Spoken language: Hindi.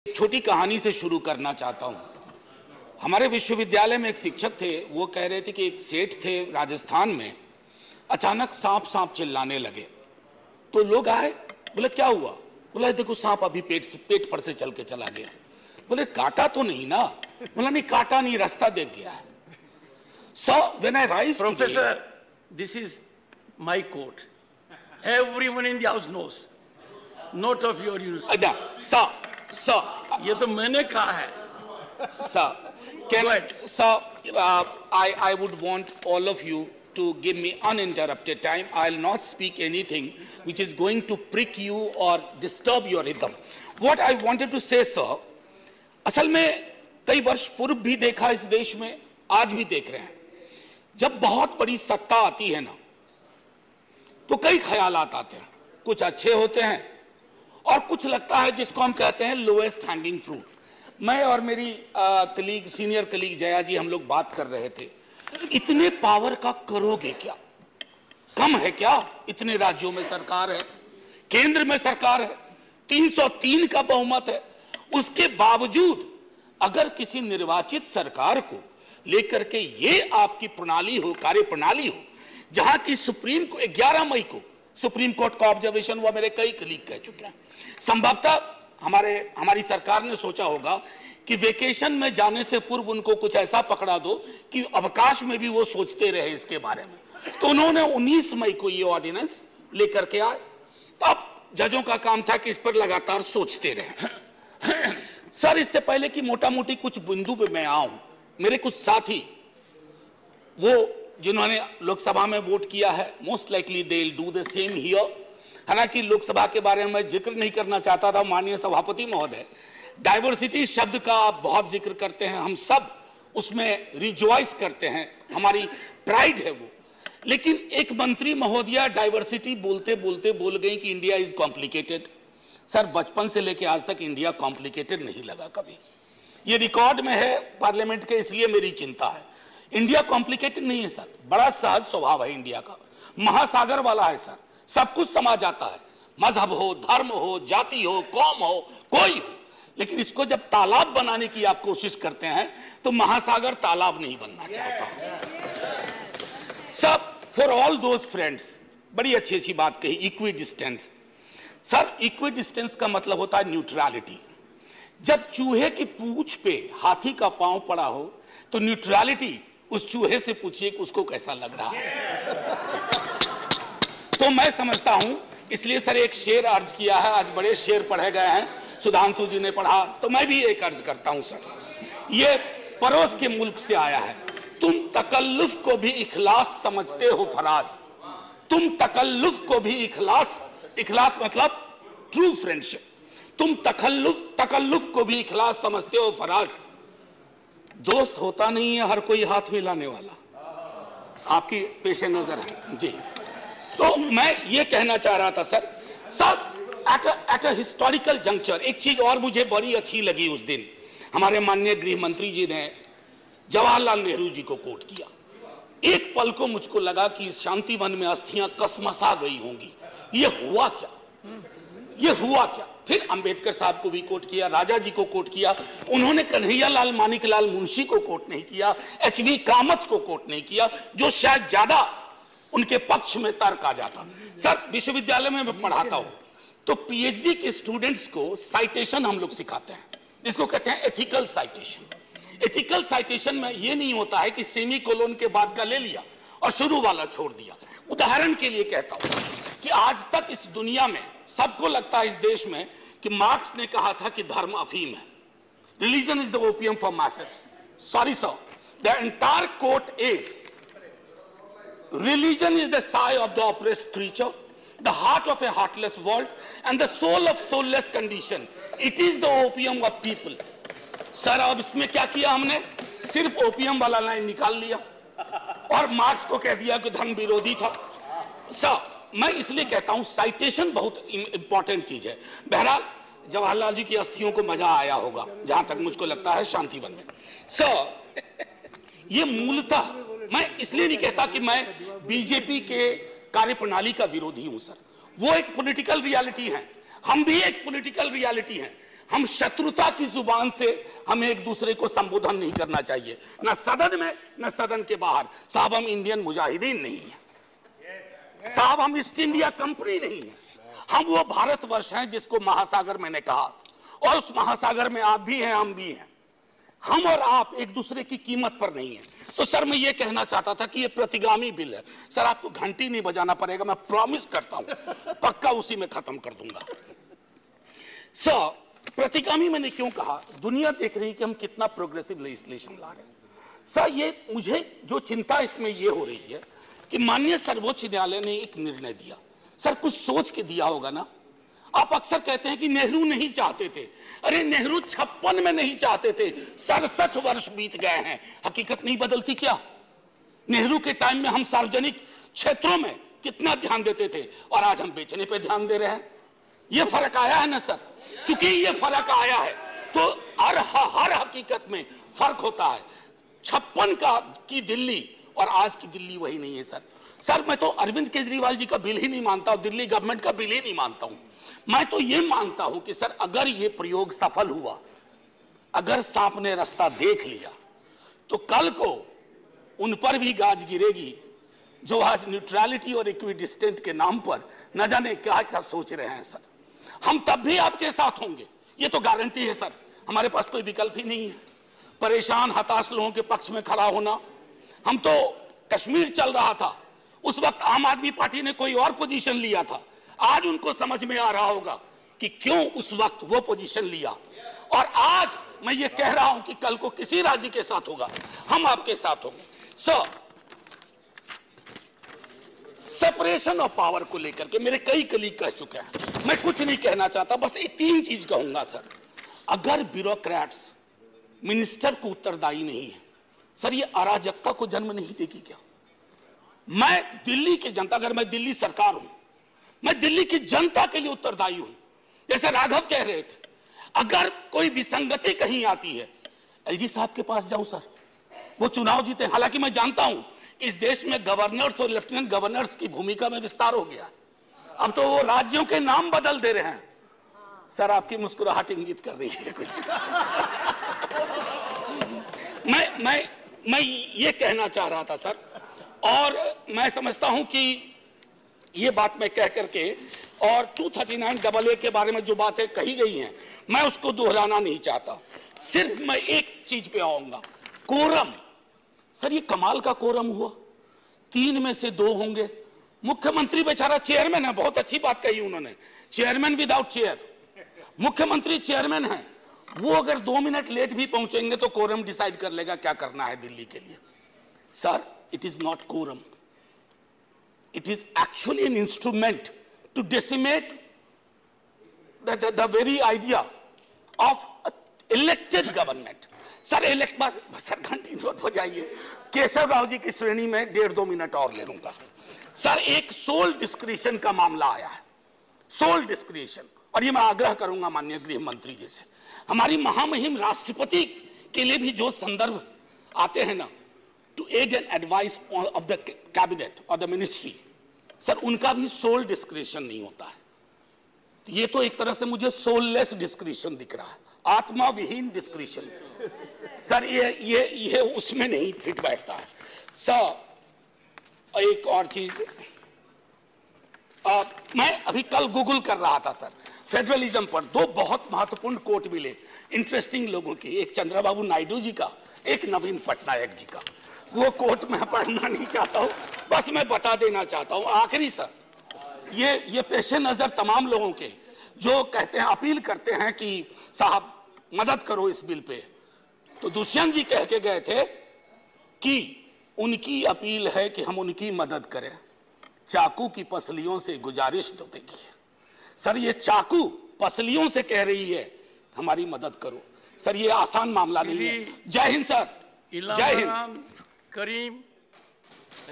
एक छोटी कहानी से शुरू करना चाहता हूं। हमारे विश्वविद्यालय में एक शिक्षक थे, वो कह रहे थे कि एक सेठ थे राजस्थान में, अचानक सांप सांप चिल्लाने लगे। तो लोग आए, बोले क्या हुआ? बोला देखो सांप अभी पेट पर से चल के चला गया। बोले काटा तो नहीं ना? बोला नहीं काटा नहीं, रास्ता देख गया है। So when I rise Professor, today, this is my quote. Everyone in the house knows. Not of your university. sir, ये तो मैंने कहा है. sir, Go ahead. sir, I would want all of you to give me uninterrupted time. I'll not speak anything which is going to prick you or disturb your rhythm. What I wanted to say, sir, असल में कई वर्ष पूर्व भी देखा इस देश में, आज भी देख रहे हैं। जब बहुत बड़ी सत्ता आती है ना, तो कई ख्यालात आते हैं, कुछ अच्छे होते हैं और कुछ लगता है जिसको हम कहते हैं लोएस्ट हैंगिंग फ्रूट। मैं और मेरी कलीग, सीनियर कलीग जया जी, हम लोग बात कर रहे थे, इतने पावर का करोगे क्या? कम है क्या? इतने राज्यों में सरकार है, केंद्र में सरकार है, 303 का बहुमत है। उसके बावजूद अगर किसी निर्वाचित सरकार को लेकर के ये आपकी प्रणाली हो, कार्य प्रणाली हो, जहां की सुप्रीम को 11 मई को सुप्रीम कोर्ट का ऑब्जर्वेशन हुआ, मेरे कई कलीग कह चुके हैं। संभवतः हमारी सरकार ने सोचा होगा कि वेकेशन में जाने से पूर्व उनको कुछ ऐसा पकड़ा दो कि अवकाश में भी वो सोचते रहे इसके बारे में। तो उन्होंने 19 मई को ये ऑर्डिनेंस लेकर के आए। तो अब जजों का काम था कि इस पर लगातार सोचते रहे। सर, इससे पहले कि मोटा मोटी कुछ बिंदु पे मैं आऊं, मेरे कुछ साथी वो जिन्होंने लोकसभा में वोट किया है, most likely they will do the same here. हालांकि लोकसभा के बारे में मैं जिक्र नहीं करना चाहता था, माननीय सभापति महोदय डाइवर्सिटी शब्द का आप बहुत जिक्र करते हैं, हम सब उसमें रिजॉइस करते हैं, हमारी प्राइड है वो। लेकिन एक मंत्री महोदया डाइवर्सिटी बोलते बोलते बोल गई कि इंडिया इज कॉम्प्लिकेटेड। सर, बचपन से लेकर आज तक इंडिया कॉम्प्लिकेटेड नहीं लगा कभी। ये रिकॉर्ड में है पार्लियामेंट के, इसलिए मेरी चिंता है। इंडिया कॉम्प्लिकेटेड नहीं है सर, बड़ा सहज स्वभाव है इंडिया का, महासागर वाला है सर, सब कुछ समा जाता है, मजहब हो, धर्म हो, जाति हो, कौम हो, कोई हो। लेकिन इसको जब तालाब बनाने की आप कोशिश करते हैं तो महासागर तालाब नहीं बनना चाहता। सब फॉर ऑल दोज फ्रेंड्स, बड़ी अच्छी अच्छी बात कही, equi distance. Sir, equi distance का मतलब होता है न्यूट्रलिटी। जब चूहे की पूंछ पे हाथी का पांव पड़ा हो तो न्यूट्रलिटी उस चूहे से पूछिए कि उसको कैसा लग रहा है। तो मैं समझता हूं, इसलिए सर एक शेर अर्ज किया है, आज बड़े शेर पढ़े गए हैं, सुधांशु जी ने पढ़ा, तो मैं भी एक अर्ज करता हूं सर। ये पड़ोस के मुल्क से आया है। तुम तकल्लुफ को भी इखलास समझते हो फराज, तुम तकल्लुफ को भी इखलास मतलब ट्रू फ्रेंडशिप, तुम तकल्लुफ को भी इखलास समझते हो फराज। दोस्त होता नहीं है हर कोई हाथ मिलाने वाला, आपकी पेशे नजर है जी। तो मैं ये कहना चाह रहा था sir, at a historical juncture एक चीज और मुझे बड़ी अच्छी लगी उस दिन, हमारे माननीय गृह मंत्री जी ने जवाहरलाल नेहरू जी को कोट किया। एक पल को मुझको लगा कि इस शांतिवन में अस्थियां कसमसा गई होंगी, ये हुआ क्या, ये हुआ क्या? फिर अंबेडकर साहब को भी कोट किया, राजा जी को कोट किया, उन्होंने कन्हैयालाल मानिकलाल मुंशी को कोट नहीं किया, एचवी कामत को कोट नहीं किया, जो शायद ज्यादा उनके पक्ष में तर्क आ जाता। सर, विश्वविद्यालय में मैं पढ़ाता हूं तो पीएचडी के स्टूडेंट्स को साइटेशन हम लोग सिखाते हैं, जिसको कहते हैं एथिकल साइटेशन। एथिकल साइटेशन में यह नहीं होता है कि सेमी कोलोन के बाद का ले लिया और शुरू वाला छोड़ दिया। उदाहरण के लिए कहता हूं कि आज तक इस दुनिया में सबको लगता है इस देश में कि मार्क्स ने कहा था कि धर्म अफीम है, religion is the opium for masses. Sorry sir, the entire quote is religion is the sigh of the oppressed creature, the heart of a heartless world, and the soul of soulless condition. It is the opium of people. Sir, अब इसमें क्या किया हमने? सिर्फ ओपियम वाला लाइन निकाल लिया और मार्क्स को कह दिया कि धर्म विरोधी था। सर, मैं इसलिए कहता हूं साइटेशन बहुत इंपॉर्टेंट चीज है। बहरहाल जवाहरलाल जी की अस्थियों को मजा आया होगा, जहां तक मुझको लगता है शांतिवन में। सर, ये मूलतः मैं इसलिए नहीं कहता कि मैं बीजेपी के कार्यप्रणाली का विरोधी हूं सर, वो एक पॉलिटिकल रियलिटी है, हम भी एक पॉलिटिकल रियलिटी हैं। हम शत्रुता की जुबान से हमें एक दूसरे को संबोधन नहीं करना चाहिए, न सदन में न सदन के बाहर। साहब हम इंडियन मुजाहिदीन नहीं है साहब, हम ईस्ट इंडिया कंपनी नहीं है, हम वो भारतवर्ष हैं जिसको महासागर मैंने कहा, और उस महासागर में आप भी हैं हम भी हैं। हम और आप एक दूसरे की कीमत पर नहीं है। तो सर मैं ये कहना चाहता था कि ये प्रतिगामी बिल है सर, आपको घंटी नहीं बजाना पड़ेगा, मैं प्रॉमिस करता हूं, पक्का उसी में खत्म कर दूंगा। सर प्रतिगामी मैंने क्यों कहा, दुनिया देख रही है कि हम कितना प्रोग्रेसिव लेजिस्लेशन ला रहे हैं। सर ये मुझे जो चिंता इसमें ये हो रही है कि माननीय सर्वोच्च न्यायालय ने एक निर्णय दिया, सर कुछ सोच के दिया होगा ना। आप अक्सर कहते हैं कि नेहरू नहीं चाहते थे, अरे नेहरू 56 में नहीं चाहते थे, 67 वर्ष बीत गए हैं, हकीकत नहीं बदलती क्या। नेहरू के टाइम में हम सार्वजनिक क्षेत्रों में कितना ध्यान देते थे और आज हम बेचने पे ध्यान दे रहे हैं। ये फर्क आया है ना सर, चूंकि ये फर्क आया है तो हर हकीकत में फर्क होता है। 56 की दिल्ली और आज की दिल्ली वही नहीं है सर। सर मैं तो अरविंद केजरीवाल जी का बिल ही नहीं मानता हूं, दिल्ली गवर्नमेंट का बिल ही नहीं मानता हूं। मैं तो ये मानता हूं कि सर अगर ये प्रयोग सफल हुआ, अगर सांप ने रास्ता देख लिया, तो कल को उन पर भी गाज गिरेगी जो आज न्यूट्रलिटी और इक्विडिस्टेंट के नाम पर न जाने क्या क्या सोच रहे हैं। सर हम तब भी आपके साथ होंगे, ये तो गारंटी है सर, हमारे पास कोई विकल्प ही नहीं है। परेशान हताश लोगों के पक्ष में खड़ा होना। हम तो कश्मीर चल रहा था, उस वक्त आम आदमी पार्टी ने कोई और पोजीशन लिया था, आज उनको समझ में आ रहा होगा कि क्यों उस वक्त वो पोजीशन लिया। और आज मैं ये कह रहा हूं कि कल को किसी राज्य के साथ होगा, हम आपके साथ होंगे। सेपरेशन ऑफ पावर को लेकर के मेरे कई कलीग कह चुके हैं, मैं कुछ नहीं कहना चाहता, बस ये 3 चीज कहूंगा सर। अगर ब्यूरोक्रेट्स मिनिस्टर को उत्तरदायी नहीं है सर, ये अराजकता को जन्म नहीं देगी क्या। मैं दिल्ली की जनता, अगर मैं दिल्ली सरकार हूं, मैं दिल्ली की जनता के लिए उत्तरदायी हूं। जैसे राघव कह रहे थे, अगर कोई विसंगति कहीं आती है, एलजी साहब के पास जाऊं सर, वो चुनाव जीते। हालांकि मैं जानता हूं कि इस देश में गवर्नर्स और लेफ्टिनेंट गवर्नर्स की भूमिका में विस्तार हो गया, अब तो वो राज्यों के नाम बदल दे रहे हैं। सर आपकी मुस्कुराहट इंगित कर रही है कुछ। मैं ये कहना चाह रहा था सर, और मैं समझता हूं कि ये बात मैं कह करके, और 239AA के बारे में जो बातें कही गई हैं मैं उसको दोहराना नहीं चाहता, सिर्फ मैं एक चीज पे आऊंगा, कोरम। सर ये कमाल का कोरम हुआ, 3 में से 2 होंगे। मुख्यमंत्री बेचारा चेयरमैन है, बहुत अच्छी बात कही उन्होंने, चेयरमैन विदाउट चेयर। मुख्यमंत्री चेयरमैन है, वो अगर 2 मिनट लेट भी पहुंचेंगे तो कोरम डिसाइड कर लेगा क्या करना है दिल्ली के लिए। Sir it is not quorum, it is actually an instrument to decimate the very idea of elected government. Sir sir घंटी मत हो जाइए, केशव राव जी की श्रेणी में 1.5-2 मिनट और ले लूंगा। सर एक सोल डिस्क्रिशन का मामला आया है, सोल डिस्क्रिशन, और ये मैं आग्रह करूंगा माननीय गृह मंत्री जी से, हमारी महामहिम राष्ट्रपति के लिए भी जो संदर्भ आते हैं ना, to aid and advice of the cabinet or the ministry, sir उनका भी सोल डिस्क्रिशन नहीं होता है। ये तो एक तरह से मुझे सोललेस डिस्क्रिशन दिख रहा है, आत्मा विहीन डिस्क्रिशन। सर ये उसमें नहीं फिट बैठता है। सर एक और चीज, मैं अभी कल गूगल कर रहा था सर, फेडरलिज्म पर 2 बहुत महत्वपूर्ण कोट मिले इंटरेस्टिंग लोगों की, एक चंद्रबाबू नायडू जी का, एक नवीन पटनायक जी का। वो कोट मैं पढ़ना नहीं चाहता हूं, बस मैं बता देना चाहता हूं। आखिरी सर, ये पेशे नजर तमाम लोगों के जो कहते हैं, अपील करते हैं कि साहब मदद करो इस बिल पे, तो दुष्यंत जी कह के गए थे कि उनकी अपील है कि हम उनकी मदद करें, चाकू की पसलियों से गुजारिश तो देखिए। सर ये चाकू पसलियों से कह रही है हमारी मदद करो। सर ये आसान मामला नहीं है। जय हिंद सर, जय हिंद। करीम